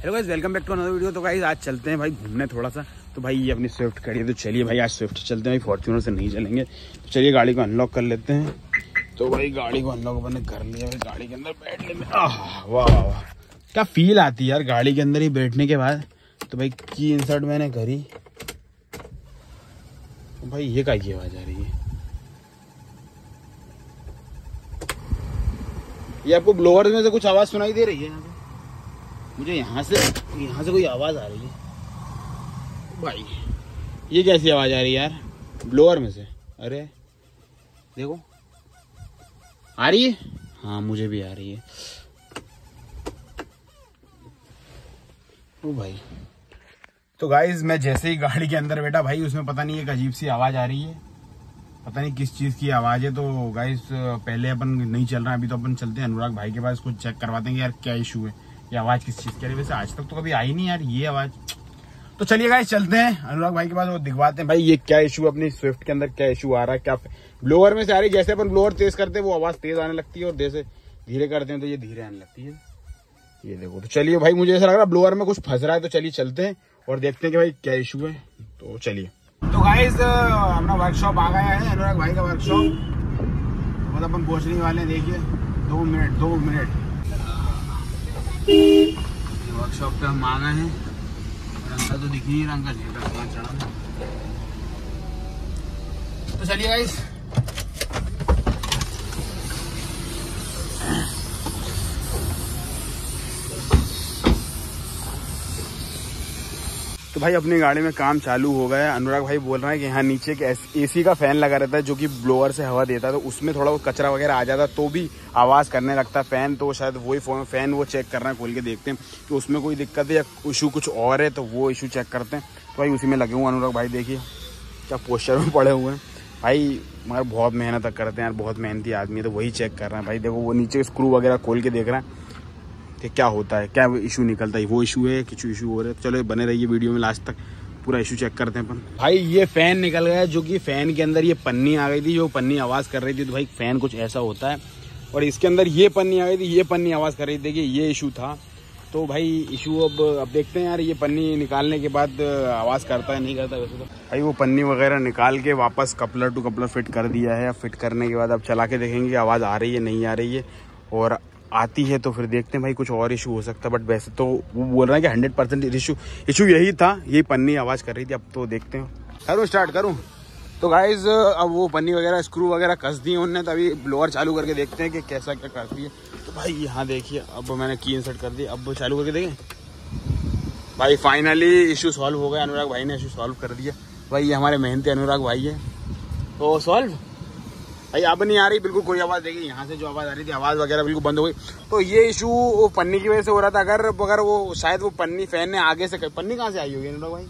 Hello guys, welcome back to another video. तो guys आज चलते हैं भाई घूमने थोड़ा सा। तो भाई ये अपनी स्विफ्ट खड़ी है, तो चलिए भाई आज स्विफ्ट चलते हैं भाई, फॉर्च्यूनर से नहीं चलेंगे। तो चलिए गाड़ी को अनलॉक कर लेते हैं। तो भाई गाड़ी को अनलॉक मैंने कर लिया भाई। गाड़ी के अंदर बैठने में वाह वाह वाह क्या फील आती है यार गाड़ी के अंदर ही बैठने के बाद। तो भाई की इंसर्ट मैंने करी। तो भाई ये क्या की आवाज आ रही है? ये आपको ब्लोअर में से कुछ आवाज सुनाई दे रही है? मुझे यहाँ से कोई आवाज आ रही है भाई। ये कैसी आवाज आ रही है यार ब्लोअर में से? अरे देखो आ रही है। हाँ मुझे भी आ रही है। ओ भाई तो गाइज मैं जैसे ही गाड़ी के अंदर बैठा भाई, उसमें पता नहीं एक अजीब सी आवाज आ रही है। पता नहीं किस चीज की आवाज है। तो गाइज पहले अपन नहीं चल रहा है, अभी तो अपन चलते हैं अनुराग भाई के पास, कुछ चेक करवा देंगे यार क्या इशू है, ये आवाज किस चीज की है। वैसे आज तक तो कभी आई नहीं यार ये आवाज। तो चलिए गाइस चलते हैं अनुराग भाई के पास, वो दिखवाते हैं भाई ये क्या इशू अपनी स्विफ्ट के अंदर, क्या इशू आ रहा है, क्या ब्लोअर में से आ रही है। जैसे अपन ब्लोअर तेज करते हैं वो आवाज तेज आने लगती है, और जैसे धीरे करते हैं तो ये धीरे आने लगती है। ये देखो। तो चलिए भाई मुझे ऐसा लग रहा है ब्लोअर में कुछ फंस रहा है। तो चलिए चलते हैं और देखते हैं कि भाई क्या इशू है। तो चलिए। तो गाइस अपना वर्कशॉप आ गया है, अनुराग भाई का वर्कशॉप। मतलब अपन पहुंचने वाले हैं, देखिए 2 मिनट वर्कशॉप पे हम आ गए हैं। रंगा तो दिख नहीं रहा, रंगा चढ़ा। तो चलिए गाइस तो भाई अपनी गाड़ी में काम चालू हो गया है। अनुराग भाई बोल रहा है कि यहाँ नीचे एक एसी का फैन लगा रहता है जो कि ब्लोअर से हवा देता है, तो उसमें थोड़ा वो कचरा वगैरह आ जाता तो भी आवाज़ करने लगता है फैन। तो शायद वही फैन वो चेक कर रहे हैं, खोल के देखते हैं कि उसमें कोई दिक्कत है या इशू कुछ और है, तो वो इशू चेक करते हैं। तो भाई उसी में लगे हुए अनुराग भाई, देखिए क्या पोस्चर में पड़े हुए हैं भाई। मगर बहुत मेहनत करते हैं यार, बहुत मेहनती आदमी है। तो वही चेक कर रहे हैं भाई। देखो वो नीचे स्क्रू वगैरह खोल के देख रहे हैं कि क्या होता है, क्या इशू निकलता है, वो इशू है कुछ इशू हो रहा है। चलो बने रहिए वीडियो में लास्ट तक, पूरा इशू चेक करते हैं अपन। भाई ये फैन निकल गया, जो कि फैन के अंदर ये पन्नी आ गई थी, जो पन्नी आवाज कर रही थी। तो भाई फैन कुछ ऐसा होता है, और इसके अंदर ये पन्नी आ गई थी, ये पन्नी आवाज कर रही थी। देखिए ये इशू था। तो भाई इशू अब देखते हैं यार, ये पन्नी निकालने के बाद आवाज करता है नहीं करता। वैसे तो भाई वो पन्नी वगैरह निकाल के वापस कपलर टू कपलर फिट कर दिया है। फिट करने के बाद अब चला के देखेंगे आवाज आ रही है नहीं आ रही है, और आती है तो फिर देखते हैं भाई कुछ और इशू हो सकता है। बट वैसे तो वो बोल रहा है कि 100% इशू यही था, यही पन्नी आवाज कर रही थी। अब तो देखते हैं, स्टार्ट करूं। तो गाइज अब वो पन्नी वगैरह स्क्रू वगैरह कस दी उन्होंने, तो अभी ब्लोअर चालू करके देखते हैं कि कैसा क्या करती है। तो भाई यहाँ देखिए अब मैंने की इंसर्ट कर दी, अब चालू करके देखें। भाई फाइनली इशू सॉल्व हो गया, अनुराग भाई ने इशू सॉल्व कर दिया। भाई ये हमारे मेहनती अनुराग भाई है। तो सॉल्व भाई अब नहीं आ रही बिल्कुल कोई आवाज। देखिए यहाँ से जो आवाज आ रही थी, आवाज वगैरह बिल्कुल बंद हो गई। तो ये इशू वो पन्नी की वजह से हो रहा था। अगर वो शायद वो पन्नी फैन ने आगे से, पन्नी कहाँ से आई होगी अनुराग भाई?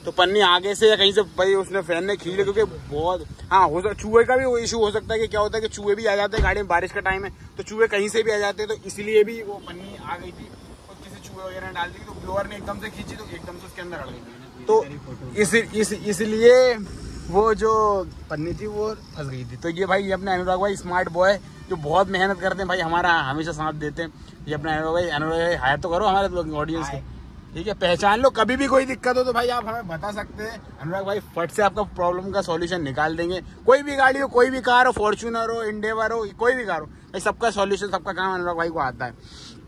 तो पन्नी आगे से या कहीं से भाई उसने फैन ने खींच लिया, क्योंकि बहुत हाँ हो सकता चूहे का भी वो इशू हो सकता है। कि क्या होता है कि चूहे भी आ जाते हैं गाड़ी में, बारिश का टाइम है तो चूहे कहीं से भी आ जाते हैं। तो इसलिए भी वो पन्नी आ गई थी, तो किसी चूहे वगैरह डाल दी, तो ब्लोअर ने एकदम से खींची तो एकदम से उसके अंदर अड़ गई। तो इसलिए वो जो पन्नी थी वो फंस गई थी। तो ये भाई ये अपने अनुराग भाई स्मार्ट बॉय जो बहुत मेहनत करते हैं भाई, हमारा हमेशा साथ देते हैं। ये अपने अनुराग भाई हायर तो करो हमारे लोग ऑडियंस को, ठीक है? पहचान लो, कभी भी कोई दिक्कत हो तो भाई आप हमें बता सकते हैं। अनुराग भाई फट से आपका प्रॉब्लम का सॉल्यूशन निकाल देंगे। कोई भी गाड़ी हो, कोई भी कार हो, फॉर्च्यूनर हो, इंडेवर हो, कोई भी कार हो भाई, सबका सॉल्यूशन सबका काम अनुराग भाई को आता है।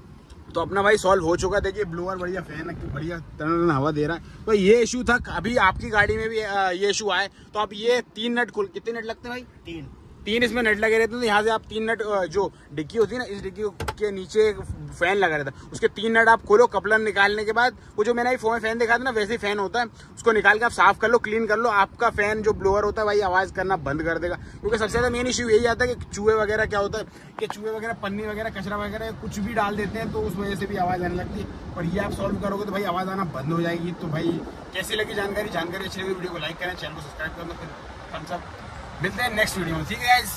तो अपना भाई सॉल्व हो चुका है। देखिए ब्लोअर बढ़िया, फैन बढ़िया टन हवा दे रहा है। तो ये इशू था, अभी आपकी गाड़ी में भी ये इशू आए तो आप ये 3 नट खोल, कितने नट लगते हैं भाई? 3 इसमें नट लगे रहते हैं। तो यहाँ से आप 3 नट, जो डिक्की होती है ना, इस डिक्की के नीचे एक फैन लगा रहता है, उसके 3 नट आप खोलो। कपलर निकालने के बाद वो जो मैंने फोन में फैन देखा था ना, वैसे ही फैन होता है, उसको निकाल के आप साफ कर लो, क्लीन कर लो। आपका फैन जो ब्लोअर होता है भाई आवाज करना बंद कर देगा। क्योंकि सबसे ज्यादा मेन इशू यही आता है कि चूहे वगैरह क्या होता है कि चूहे वगैरह पन्नी वगैरह कचरा वगैरह कुछ भी डाल देते हैं, तो उस वजह से भी आवाज आने लगती है। और ये आप सॉल्व करोगे तो भाई आवाज आना बंद हो जाएगी। तो भाई कैसी लगी जानकारी अच्छी लगी वीडियो को लाइक करें, चैनल को सब्सक्राइब करना, फिर थम्स अप। मिलते हैं नेक्स्ट वीडियो में, ठीक है गाइस।